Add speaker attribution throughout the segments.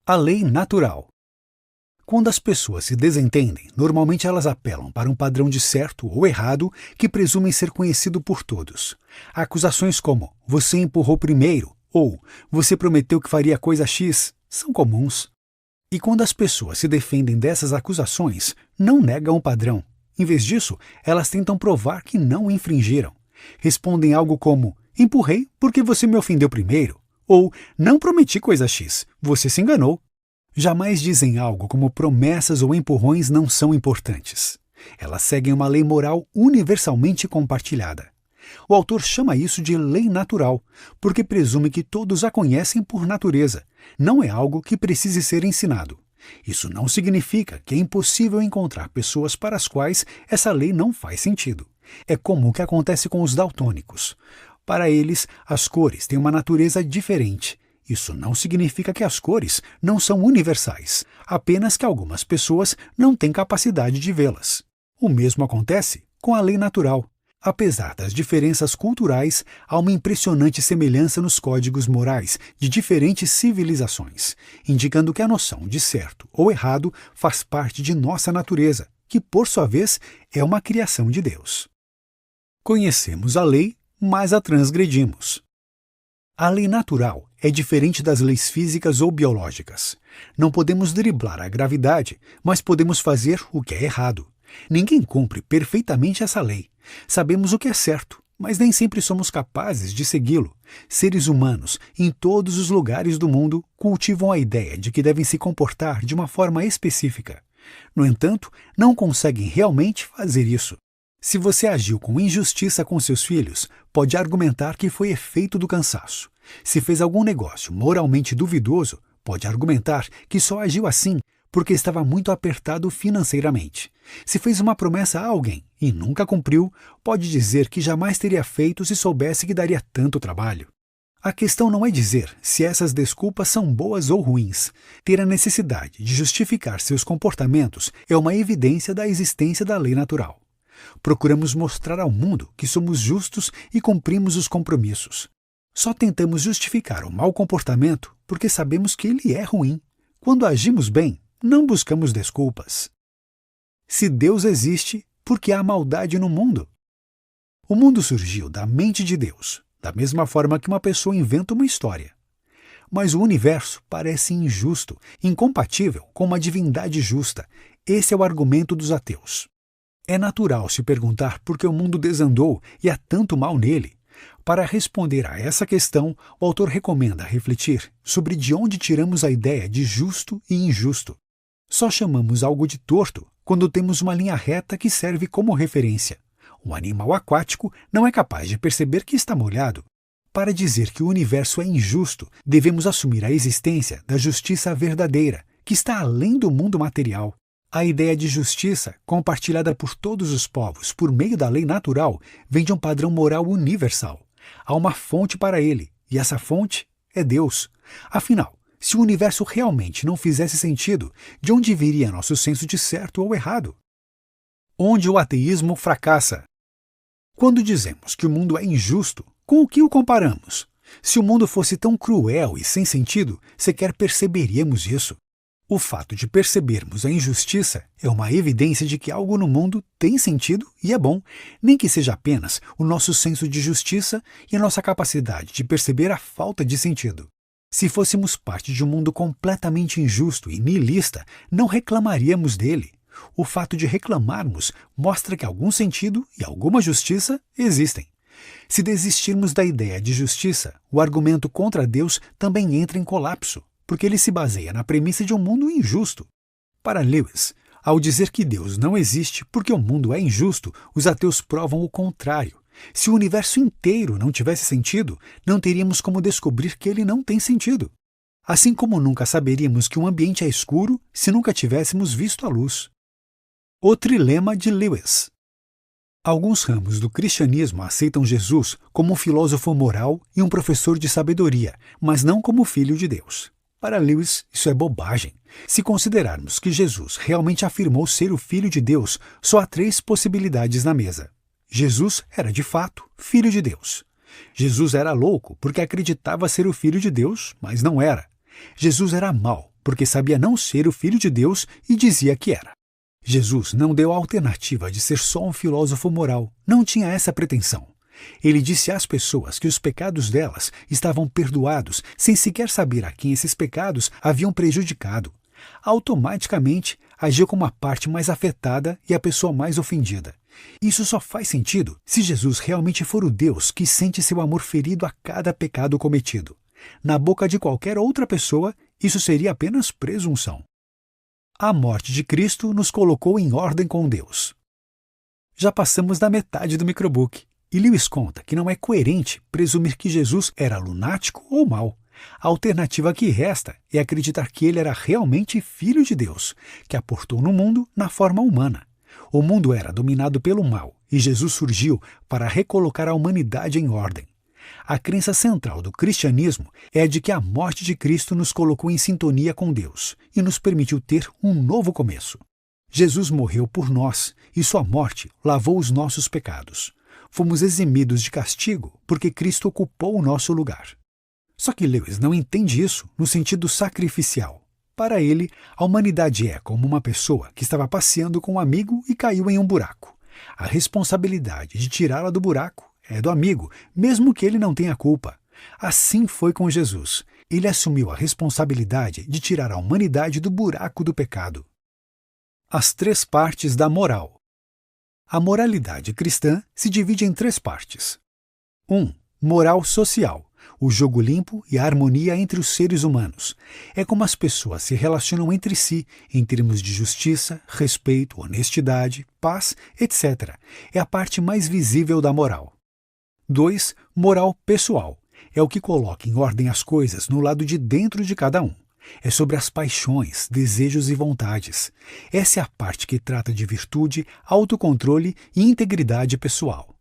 Speaker 1: A lei natural. Quando as pessoas se desentendem, normalmente elas apelam para um padrão de certo ou errado que presumem ser conhecido por todos. Acusações como "você empurrou primeiro" ou "você prometeu que faria coisa X" são comuns. E quando as pessoas se defendem dessas acusações, não negam o padrão. Em vez disso, elas tentam provar que não o infringiram. Respondem algo como "empurrei porque você me ofendeu primeiro" ou "não prometi coisa X, você se enganou". Jamais dizem algo como promessas ou empurrões não são importantes. Elas seguem uma lei moral universalmente compartilhada. O autor chama isso de lei natural, porque presume que todos a conhecem por natureza. Não é algo que precise ser ensinado. Isso não significa que é impossível encontrar pessoas para as quais essa lei não faz sentido. É como o que acontece com os daltônicos. Para eles, as cores têm uma natureza diferente. Isso não significa que as cores não são universais, apenas que algumas pessoas não têm capacidade de vê-las. O mesmo acontece com a lei natural. Apesar das diferenças culturais, há uma impressionante semelhança nos códigos morais de diferentes civilizações, indicando que a noção de certo ou errado faz parte de nossa natureza, que, por sua vez, é uma criação de Deus. Conhecemos a lei, mas a transgredimos. A lei natural é diferente das leis físicas ou biológicas. Não podemos driblar a gravidade, mas podemos fazer o que é errado. Ninguém cumpre perfeitamente essa lei. Sabemos o que é certo, mas nem sempre somos capazes de segui-lo. Seres humanos, em todos os lugares do mundo, cultivam a ideia de que devem se comportar de uma forma específica. No entanto, não conseguem realmente fazer isso. Se você agiu com injustiça com seus filhos, pode argumentar que foi efeito do cansaço. Se fez algum negócio moralmente duvidoso, pode argumentar que só agiu assim porque estava muito apertado financeiramente. Se fez uma promessa a alguém e nunca cumpriu, pode dizer que jamais teria feito se soubesse que daria tanto trabalho. A questão não é dizer se essas desculpas são boas ou ruins. Ter a necessidade de justificar seus comportamentos é uma evidência da existência da lei natural. Procuramos mostrar ao mundo que somos justos e cumprimos os compromissos. Só tentamos justificar o mau comportamento porque sabemos que ele é ruim. Quando agimos bem, não buscamos desculpas. Se Deus existe, por que há maldade no mundo? O mundo surgiu da mente de Deus, da mesma forma que uma pessoa inventa uma história. Mas o universo parece injusto, incompatível com uma divindade justa. Esse é o argumento dos ateus. É natural se perguntar por que o mundo desandou e há tanto mal nele. Para responder a essa questão, o autor recomenda refletir sobre de onde tiramos a ideia de justo e injusto. Só chamamos algo de torto quando temos uma linha reta que serve como referência. Um animal aquático não é capaz de perceber que está molhado. Para dizer que o universo é injusto, devemos assumir a existência da justiça verdadeira, que está além do mundo material. A ideia de justiça, compartilhada por todos os povos por meio da lei natural, vem de um padrão moral universal. Há uma fonte para ele, e essa fonte é Deus. Afinal, se o universo realmente não fizesse sentido, de onde viria nosso senso de certo ou errado? Onde o ateísmo fracassa? Quando dizemos que o mundo é injusto, com o que o comparamos? Se o mundo fosse tão cruel e sem sentido, sequer perceberíamos isso. O fato de percebermos a injustiça é uma evidência de que algo no mundo tem sentido e é bom, nem que seja apenas o nosso senso de justiça e a nossa capacidade de perceber a falta de sentido. Se fôssemos parte de um mundo completamente injusto e nihilista, não reclamaríamos dele. O fato de reclamarmos mostra que algum sentido e alguma justiça existem. Se desistirmos da ideia de justiça, o argumento contra Deus também entra em colapso, porque ele se baseia na premissa de um mundo injusto. Para Lewis, ao dizer que Deus não existe porque o mundo é injusto, os ateus provam o contrário. Se o universo inteiro não tivesse sentido, não teríamos como descobrir que ele não tem sentido. Assim como nunca saberíamos que um ambiente é escuro se nunca tivéssemos visto a luz. O trilema de Lewis. Alguns ramos do cristianismo aceitam Jesus como um filósofo moral e um professor de sabedoria, mas não como filho de Deus. Para Lewis, isso é bobagem. Se considerarmos que Jesus realmente afirmou ser o Filho de Deus, só há 3 possibilidades na mesa. Jesus era, de fato, Filho de Deus. Jesus era louco porque acreditava ser o Filho de Deus, mas não era. Jesus era mau, porque sabia não ser o Filho de Deus e dizia que era. Jesus não deu a alternativa de ser só um filósofo moral, não tinha essa pretensão. Ele disse às pessoas que os pecados delas estavam perdoados, sem sequer saber a quem esses pecados haviam prejudicado. Automaticamente, agiu como a parte mais afetada e a pessoa mais ofendida. Isso só faz sentido se Jesus realmente for o Deus que sente seu amor ferido a cada pecado cometido. Na boca de qualquer outra pessoa, isso seria apenas presunção. A morte de Cristo nos colocou em ordem com Deus. Já passamos da metade do microbook, e Lewis conta que não é coerente presumir que Jesus era lunático ou mau. A alternativa que resta é acreditar que ele era realmente Filho de Deus, que aportou no mundo na forma humana. O mundo era dominado pelo mal, e Jesus surgiu para recolocar a humanidade em ordem. A crença central do cristianismo é a de que a morte de Cristo nos colocou em sintonia com Deus e nos permitiu ter um novo começo. Jesus morreu por nós e sua morte lavou os nossos pecados. Fomos eximidos de castigo porque Cristo ocupou o nosso lugar. Só que Lewis não entende isso no sentido sacrificial. Para ele, a humanidade é como uma pessoa que estava passeando com um amigo e caiu em um buraco. A responsabilidade de tirá-la do buraco é do amigo, mesmo que ele não tenha culpa. Assim foi com Jesus. Ele assumiu a responsabilidade de tirar a humanidade do buraco do pecado. As 3 partes da moral. A moralidade cristã se divide em 3 partes. 1. Moral social. O jogo limpo e a harmonia entre os seres humanos. É como as pessoas se relacionam entre si, em termos de justiça, respeito, honestidade, paz, etc. É a parte mais visível da moral. 2. Moral pessoal. É o que coloca em ordem as coisas no lado de dentro de cada um. É sobre as paixões, desejos e vontades. Essa é a parte que trata de virtude, autocontrole e integridade pessoal.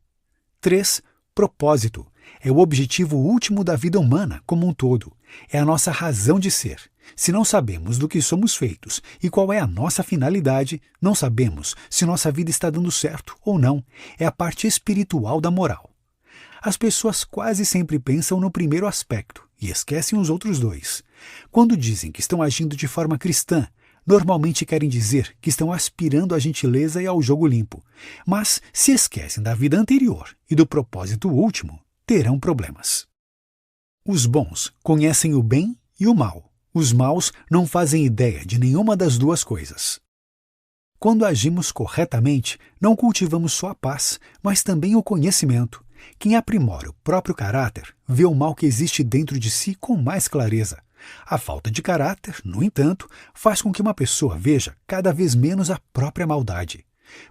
Speaker 1: 3. Propósito. É o objetivo último da vida humana como um todo. É a nossa razão de ser. Se não sabemos do que somos feitos e qual é a nossa finalidade, não sabemos se nossa vida está dando certo ou não. É a parte espiritual da moral. As pessoas quase sempre pensam no primeiro aspecto e esquecem os outros 2. Quando dizem que estão agindo de forma cristã, normalmente querem dizer que estão aspirando à gentileza e ao jogo limpo. Mas, se esquecem da vida anterior e do propósito último, terão problemas. Os bons conhecem o bem e o mal. Os maus não fazem ideia de nenhuma das 2 coisas. Quando agimos corretamente, não cultivamos só a paz, mas também o conhecimento. Quem aprimora o próprio caráter vê o mal que existe dentro de si com mais clareza. A falta de caráter, no entanto, faz com que uma pessoa veja cada vez menos a própria maldade.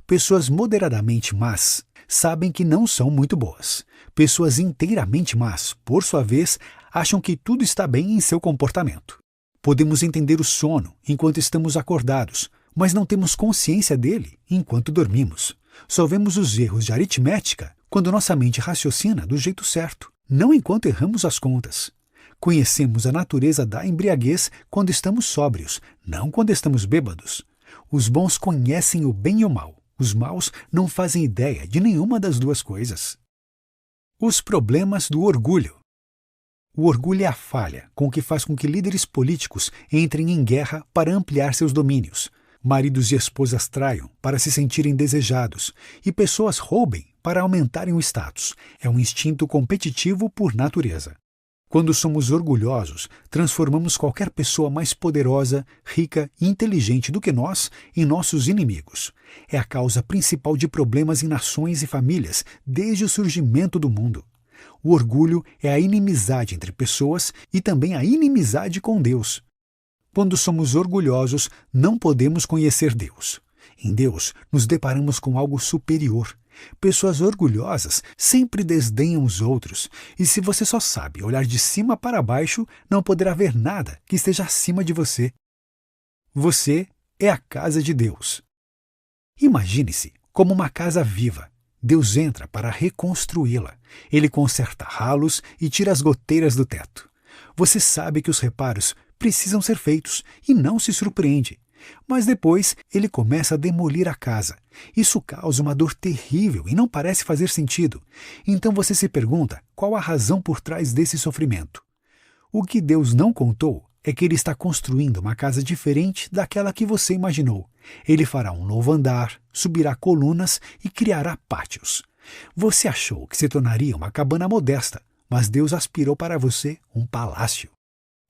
Speaker 1: Pessoas moderadamente más sabem que não são muito boas. Pessoas inteiramente más, por sua vez, acham que tudo está bem em seu comportamento. Podemos entender o sono enquanto estamos acordados, mas não temos consciência dele enquanto dormimos. Só vemos os erros de aritmética quando nossa mente raciocina do jeito certo, não enquanto erramos as contas. Conhecemos a natureza da embriaguez quando estamos sóbrios, não quando estamos bêbados. Os bons conhecem o bem e o mal. Os maus não fazem ideia de nenhuma das 2 coisas. Os problemas do orgulho. O orgulho é a falha com que faz com que líderes políticos entrem em guerra para ampliar seus domínios. Maridos e esposas traiam para se sentirem desejados e pessoas roubem para aumentarem o status. É um instinto competitivo por natureza. Quando somos orgulhosos, transformamos qualquer pessoa mais poderosa, rica e inteligente do que nós em nossos inimigos. É a causa principal de problemas em nações e famílias desde o surgimento do mundo. O orgulho é a inimizade entre pessoas e também a inimizade com Deus. Quando somos orgulhosos, não podemos conhecer Deus. Em Deus, nos deparamos com algo superior. Pessoas orgulhosas sempre desdenham os outros, e se você só sabe olhar de cima para baixo, não poderá ver nada que esteja acima de você. Você é a casa de Deus. Imagine-se como uma casa viva. Deus entra para reconstruí-la. Ele conserta ralos e tira as goteiras do teto. Você sabe que os reparos precisam ser feitos e não se surpreende. Mas depois ele começa a demolir a casa. Isso causa uma dor terrível e não parece fazer sentido. Então você se pergunta qual a razão por trás desse sofrimento. O que Deus não contou é que ele está construindo uma casa diferente daquela que você imaginou. Ele fará um novo andar, subirá colunas e criará pátios. Você achou que se tornaria uma cabana modesta, mas Deus aspirou para você um palácio.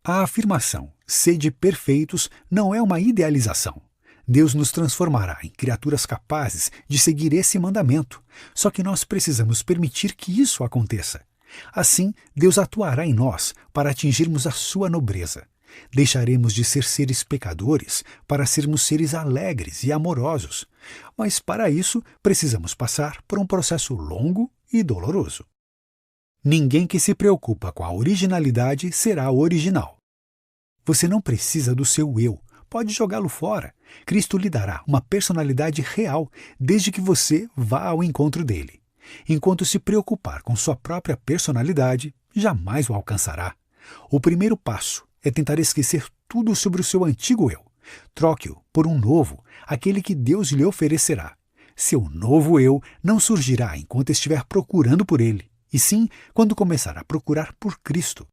Speaker 1: A afirmação "sede perfeitos" não é uma idealização. Deus nos transformará em criaturas capazes de seguir esse mandamento, só que nós precisamos permitir que isso aconteça. Assim, Deus atuará em nós para atingirmos a sua nobreza. Deixaremos de ser seres pecadores para sermos seres alegres e amorosos. Mas para isso, precisamos passar por um processo longo e doloroso. Ninguém que se preocupa com a originalidade será original. Você não precisa do seu eu. Pode jogá-lo fora. Cristo lhe dará uma personalidade real, desde que você vá ao encontro dele. Enquanto se preocupar com sua própria personalidade, jamais o alcançará. O primeiro passo é tentar esquecer tudo sobre o seu antigo eu. Troque-o por um novo, aquele que Deus lhe oferecerá. Seu novo eu não surgirá enquanto estiver procurando por ele, e sim quando começar a procurar por Cristo.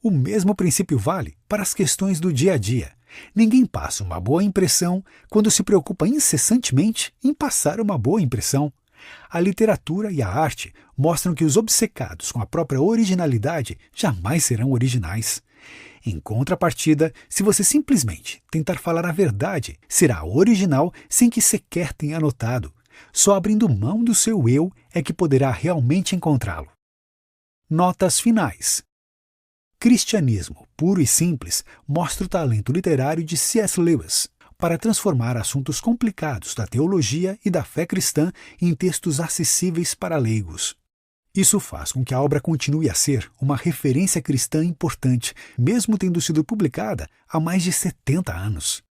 Speaker 1: O mesmo princípio vale para as questões do dia a dia. Ninguém passa uma boa impressão quando se preocupa incessantemente em passar uma boa impressão. A literatura e a arte mostram que os obcecados com a própria originalidade jamais serão originais. Em contrapartida, se você simplesmente tentar falar a verdade, será original sem que sequer tenha notado. Só abrindo mão do seu eu é que poderá realmente encontrá-lo. Notas finais. Cristianismo Puro e Simples mostra o talento literário de C.S. Lewis para transformar assuntos complicados da teologia e da fé cristã em textos acessíveis para leigos. Isso faz com que a obra continue a ser uma referência cristã importante, mesmo tendo sido publicada há mais de 70 anos.